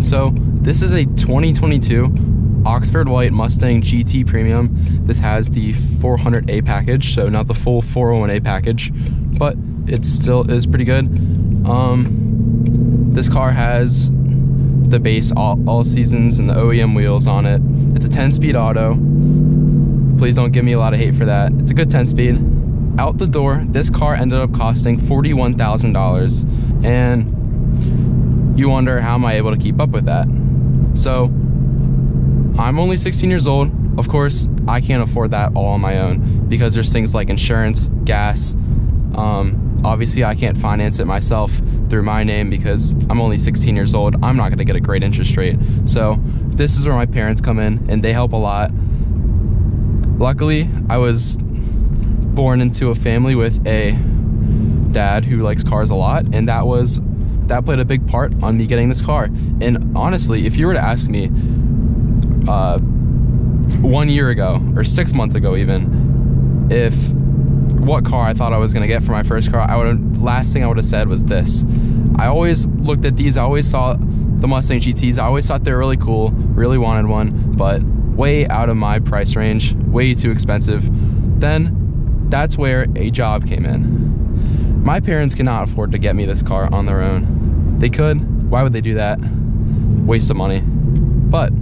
So this is a 2022 Oxford White Mustang GT Premium. This has the 400A package, so not the full 401A package, but it still is pretty good. This car has the base all seasons and the OEM wheels on it. It's a 10-speed auto. Please don't give me a lot of hate for that. It's a good 10-speed. Out the door, this car ended up costing $41,000, and you wonder, how am I able to keep up with that? So I'm only 16 years old. Of course, I can't afford that all on my own because there's things like insurance, gas. Obviously, I can't finance it myself through my name because I'm only 16 years old. I'm not going to get a great interest rate. So this is where my parents come in, and they help a lot. Luckily, I was born into a family with a dad who likes cars a lot, and that played a big part on me getting this car. And honestly, if you were to ask me 1 year ago or 6 months ago even, what car I thought I was gonna get for my first car, last thing I would have said was this. I always looked at these, I always saw the Mustang GTs, I always thought they were really cool, really wanted one, but way out of my price range, way too expensive. Then that's where a job came in. My parents cannot afford to get me this car on their own. They could, why would they do that? Waste of money. But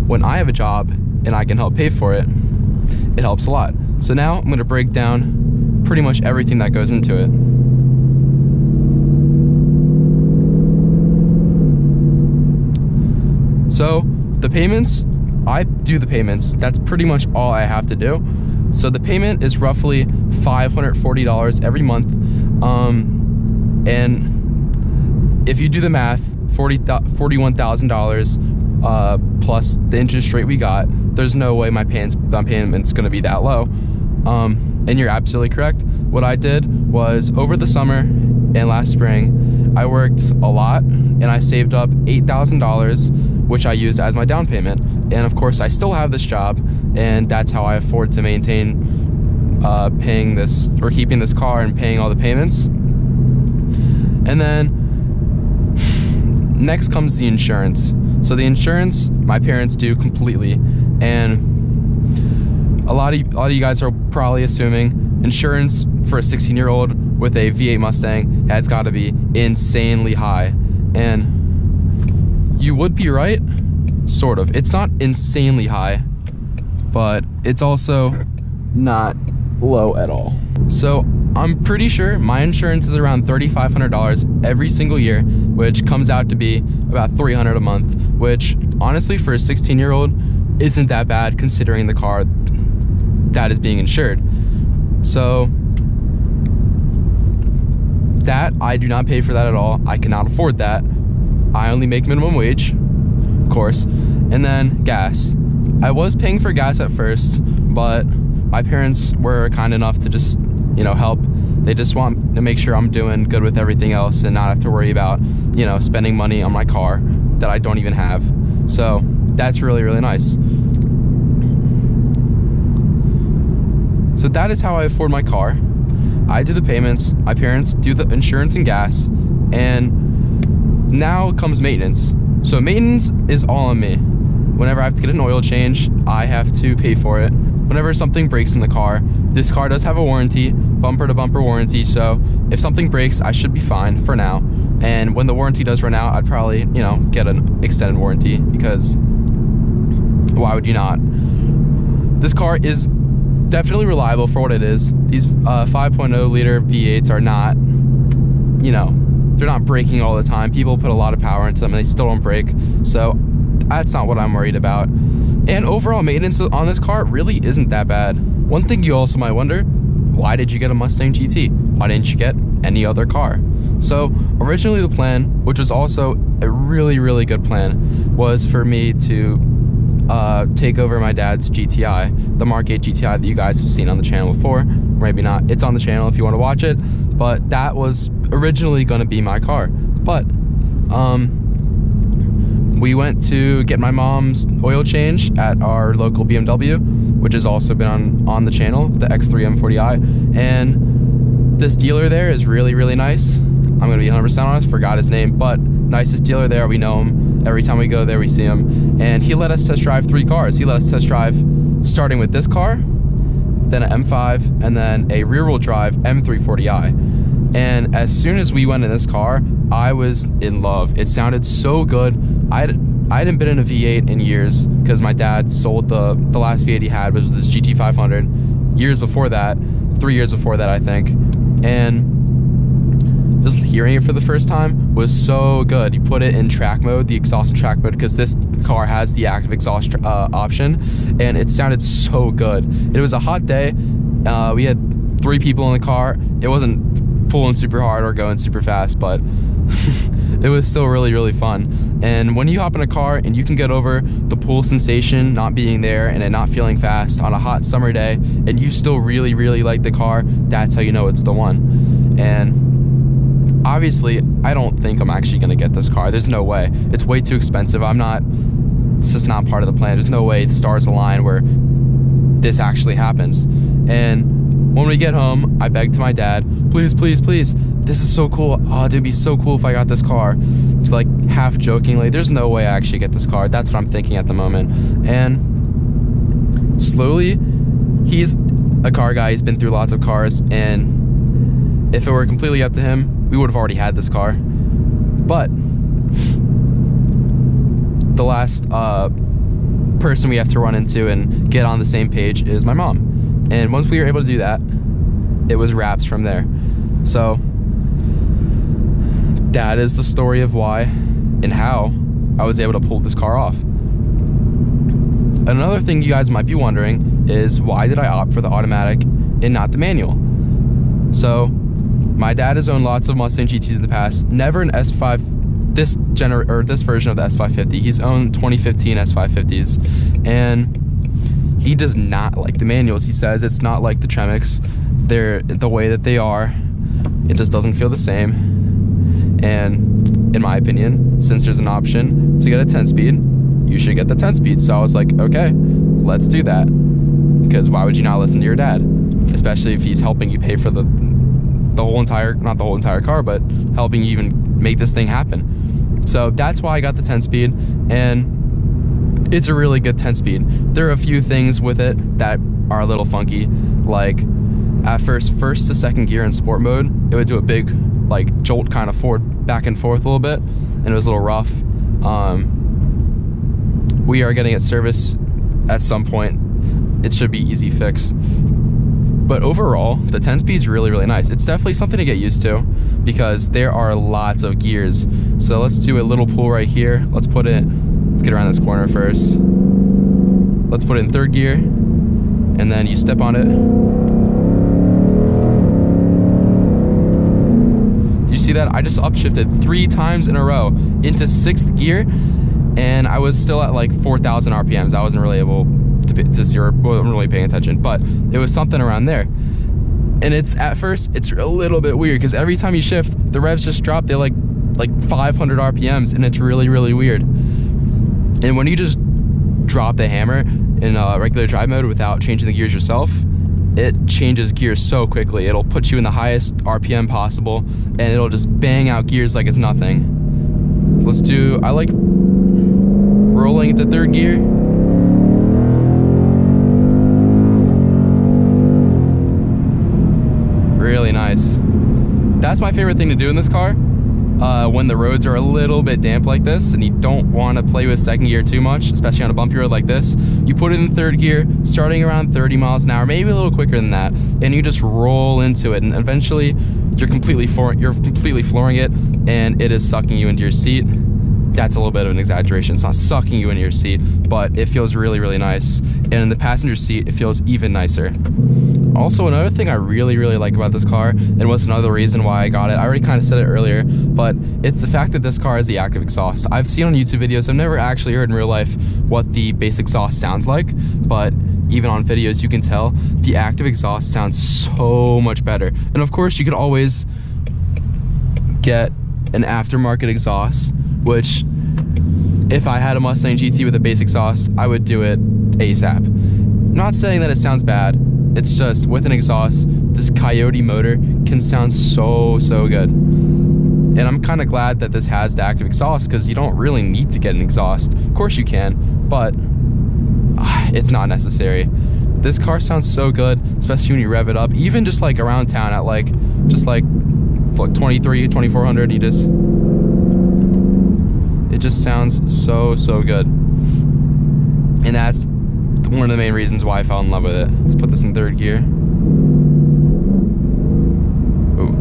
when I have a job and I can help pay for it, it helps a lot. So now I'm gonna break down pretty much everything that goes into it. So the payments, I do the payments. That's pretty much all I have to do. So the payment is roughly $540 every month. And if you do the math, $41,000 plus the interest rate we got, there's no way my payment's gonna be that low. And you're absolutely correct. What I did was, over the summer and last spring, I worked a lot and I saved up $8,000, which I used as my down payment. And of course, I still have this job, and that's how I afford to maintain paying this, or keeping this car and paying all the payments. And then next comes the insurance. So the insurance, my parents do completely, and a lot of you guys are probably assuming insurance for a 16-year-old with a V8 Mustang has got to be insanely high, and you would be right, sort of. It's not insanely high, but it's also not low at all. So I'm pretty sure my insurance is around $3,500 every single year, which comes out to be about $300 a month, which honestly for a 16-year-old isn't that bad considering the car that is being insured. So that, I do not pay for that at all. I cannot afford that. I only make minimum wage, of course. And then gas. I was paying for gas at first, but my parents were kind enough to just, help. They just want to make sure I'm doing good with everything else and not have to worry about, spending money on my car that I don't even have. So that's really, really nice. So that is how I afford my car. I do the payments, my parents do the insurance and gas, and now comes maintenance. So maintenance is all on me. Whenever I have to get an oil change, I have to pay for it. Whenever something breaks in the car, this car does have a warranty, bumper to bumper warranty, so if something breaks, I should be fine for now. And when the warranty does run out, I'd probably, get an extended warranty, because why would you not? This car is definitely reliable for what it is. These 5.0 liter V8s are not, they're not breaking all the time. People put a lot of power into them and they still don't break. So that's not what I'm worried about. And overall maintenance on this car really isn't that bad. One thing you also might wonder, why did you get a Mustang GT? Why didn't you get any other car? So originally the plan, which was also a really, really good plan, was for me to take over my dad's GTI, the Mark 8 GTI that you guys have seen on the channel before. Maybe not. It's on the channel if you want to watch it. But that was originally going to be my car. But we went to get my mom's oil change at our local BMW, which has also been on the channel, the X3 M40i. And this dealer there is really, really nice. I'm going to be 100% honest, forgot his name, but nicest dealer there. We know him. Every time we go there, we see him. And he let us test drive 3 cars. He let us test drive starting with this car, then an M5, and then a rear-wheel drive M340i. And as soon as we went in this car, I was in love. It sounded so good. I hadn't been in a V8 in years because my dad sold the last V8 he had, which was this GT500, years before that, 3 years before that, I think. And just hearing it for the first time was so good. You put it in track mode, the exhaust in track mode, because this car has the active exhaust option, and it sounded so good. It was a hot day. We had 3 people in the car. It wasn't pulling super hard or going super fast, but it was still really, really fun. And when you hop in a car and you can get over the pull sensation not being there and it not feeling fast on a hot summer day, and you still really, really like the car, that's how you know it's the one. And obviously, I don't think I'm actually going to get this car. There's no way. It's way too expensive. It's just not part of the plan. There's no way the stars align where this actually happens. And when we get home, I beg to my dad, please, please, please, this is so cool. Oh, it'd be so cool if I got this car. Like, half jokingly, there's no way I actually get this car. That's what I'm thinking at the moment. And slowly, he's a car guy. He's been through lots of cars, and if it were completely up to him, we would have already had this car. But the last person we have to run into and get on the same page is my mom. And once we were able to do that, it was wraps from there. So that is the story of why and how I was able to pull this car off. Another thing you guys might be wondering is, why did I opt for the automatic and not the manual? So my dad has owned lots of Mustang GTs in the past, never an S5, this version of the S550. He's owned 2015 S550s, and he does not like the manuals. He says it's not like the Tremix. They're the way that they are. It just doesn't feel the same. And in my opinion, since there's an option to get a 10-speed, you should get the 10-speed. So I was like, okay, let's do that. Because why would you not listen to your dad? Especially if he's helping you pay for the whole entire, not the whole entire car, but helping you even make this thing happen. So that's why I got the 10-speed, and it's a really good 10-speed. There are a few things with it that are a little funky, like at first to second gear in sport mode, it would do a big like jolt kind of forward, back and forth a little bit, and it was a little rough. We are getting it serviced at some point. It should be easy fix. But overall, the 10-speed is really, really nice. It's definitely something to get used to because there are lots of gears. So let's do a little pull right here. Let's get around this corner first. Let's put it in 3rd gear, and then you step on it. Do you see that? I just upshifted 3 times in a row into 6th gear, and I was still at like 4,000 RPMs. I wasn't really able to see, or wasn't really paying attention, but it was something around there. And at first it's a little bit weird because every time you shift, the revs just drop. They're like 500 RPMs, and it's really, really weird. And when you just drop the hammer in regular drive mode without changing the gears yourself, it changes gears so quickly. It'll put you in the highest RPM possible, and it'll just bang out gears like it's nothing. I like rolling into 3rd gear. Really nice. That's my favorite thing to do in this car. When the roads are a little bit damp like this and you don't want to play with 2nd gear too much, especially on a bumpy road like this, you put it in 3rd gear, starting around 30 miles an hour, maybe a little quicker than that, and you just roll into it, and eventually you're completely flooring it, and it is sucking you into your seat. That's a little bit of an exaggeration. It's not sucking you into your seat, but it feels really, really nice. And in the passenger seat, it feels even nicer. Also, another thing I really, really like about this car, and what's another reason why I got it, I already kind of said it earlier, but it's the fact that this car has the active exhaust. I've seen on YouTube videos, I've never actually heard in real life what the base exhaust sounds like, but even on videos you can tell the active exhaust sounds so much better. And of course, you could always get an aftermarket exhaust, which if I had a Mustang GT with a base exhaust, I would do it ASAP. Not saying that it sounds bad, it's just with an exhaust, this Coyote motor can sound so, so good. And I'm kind of glad that this has the active exhaust, because you don't really need to get an exhaust. Of course you can, but it's not necessary. This car sounds so good, especially when you rev it up, even just like around town at like, just like, look, 2400, it just sounds so good. And that's one of the main reasons why I fell in love with it. Let's put this in third gear. Ooh.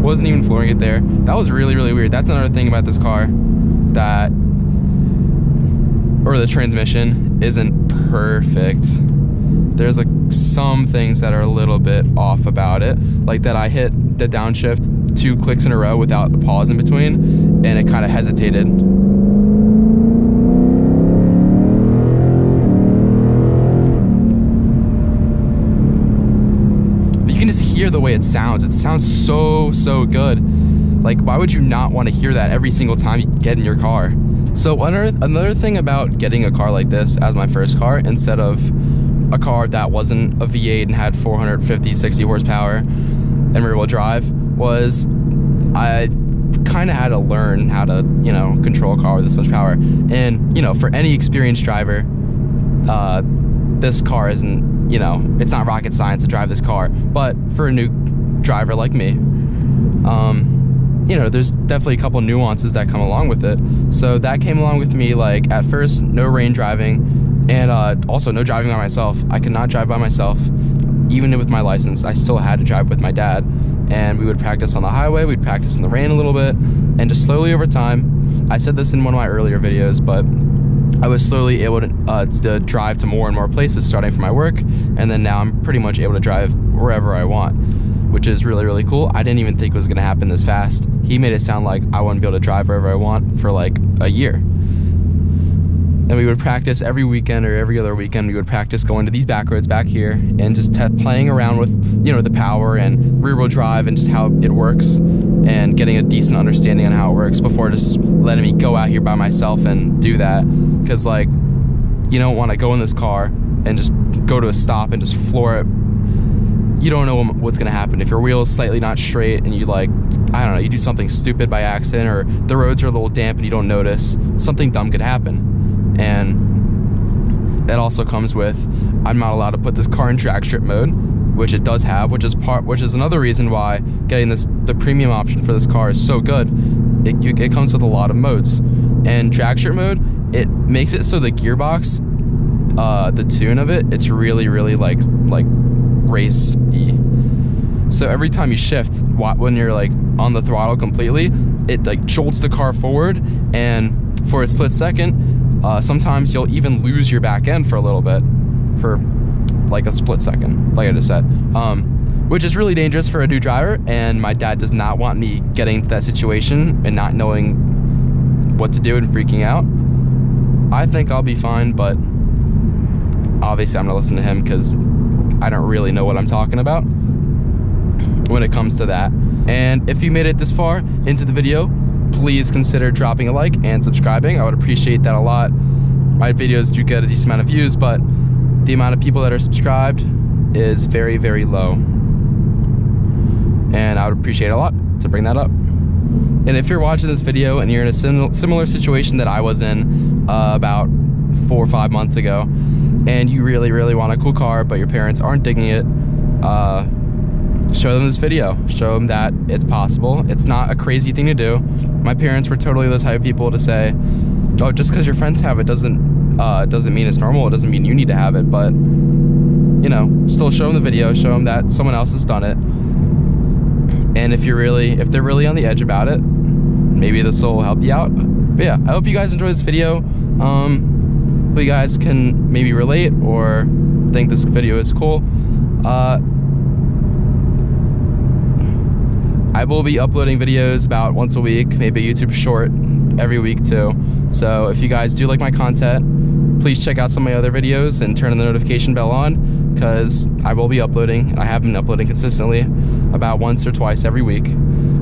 Wasn't even flooring it there. That was really weird. That's another thing about this car, that, or the transmission isn't perfect. There's like some things that are a little bit off about it, like that I hit the downshift 2 clicks in a row without a pause in between, and it kind of hesitated. But you can just hear the way it sounds. It sounds so good. Like, why would you not want to hear that every single time you get in your car? So another thing about getting a car like this as my first car, instead of a car that wasn't a V8 and had 450-60 horsepower and rear-wheel drive, was I kind of had to learn how to, you know, control a car with this much power. And, you know, for any experienced driver, this car isn't, you know, it's not rocket science to drive this car. But for a new driver like me, you know, there's definitely a couple nuances that come along with it. So that came along with me, like, at first, no rain driving, and also no driving by myself. I could not drive by myself. Even with my license, I still had to drive with my dad. And we would practice on the highway, we'd practice in the rain a little bit, and just slowly over time, I said this in one of my earlier videos, but I was slowly able to drive to more and more places, starting from my work, and then now I'm pretty much able to drive wherever I want, which is really cool. I didn't even think it was gonna happen this fast. He made it sound like I wouldn't be able to drive wherever I want for like a year. And we would practice every weekend or every other weekend. We would practice going to these back roads back here and just playing around with, you know, the power and rear wheel drive and just how it works, and getting a decent understanding on how it works before just letting me go out here by myself and do that. Because, like, you don't want to go in this car and just go to a stop and just floor it. You don't know what's going to happen. If your wheel is slightly not straight and you, like, I don't know, you do something stupid by accident, or the roads are a little damp and you don't notice, something dumb could happen. And that also comes with, I'm not allowed to put this car in drag strip mode, which it does have, which is another reason why getting the premium option for this car is so good. It comes with a lot of modes, and drag strip mode, it makes it so the gearbox, the tune of it's really like race-y. So every time you shift, when you're like on the throttle completely, it like jolts the car forward, and for a split second, sometimes you'll even lose your back end for a little bit, for like a split second, like I just said, which is really dangerous for a new driver. And my dad does not want me getting into that situation and not knowing what to do and freaking out. I think I'll be fine, but obviously I'm gonna listen to him, because I don't really know what I'm talking about when it comes to that. And if you made it this far into the video, please consider dropping a like and subscribing. I would appreciate that a lot. My videos do get a decent amount of views, but the amount of people that are subscribed is very low. And I would appreciate a lot to bring that up. And if you're watching this video and you're in a similar situation that I was in about 4 or 5 months ago, and you really want a cool car, but your parents aren't digging it, show them this video. Show them that it's possible. It's not a crazy thing to do. My parents were totally the type of people to say, oh, just because your friends have it doesn't mean it's normal. It doesn't mean you need to have it. But, you know, still show them the video. Show them that someone else has done it. And if they're really on the edge about it, maybe this will help you out. But yeah, I hope you guys enjoy this video. Hope you guys can maybe relate or think this video is cool. I will be uploading videos about once a week, maybe a YouTube short every week too. So if you guys do like my content, please check out some of my other videos and turn the notification bell on, because I will be uploading, and I have been uploading consistently about once or twice every week.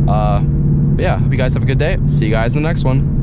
But yeah, hope you guys have a good day. See you guys in the next one.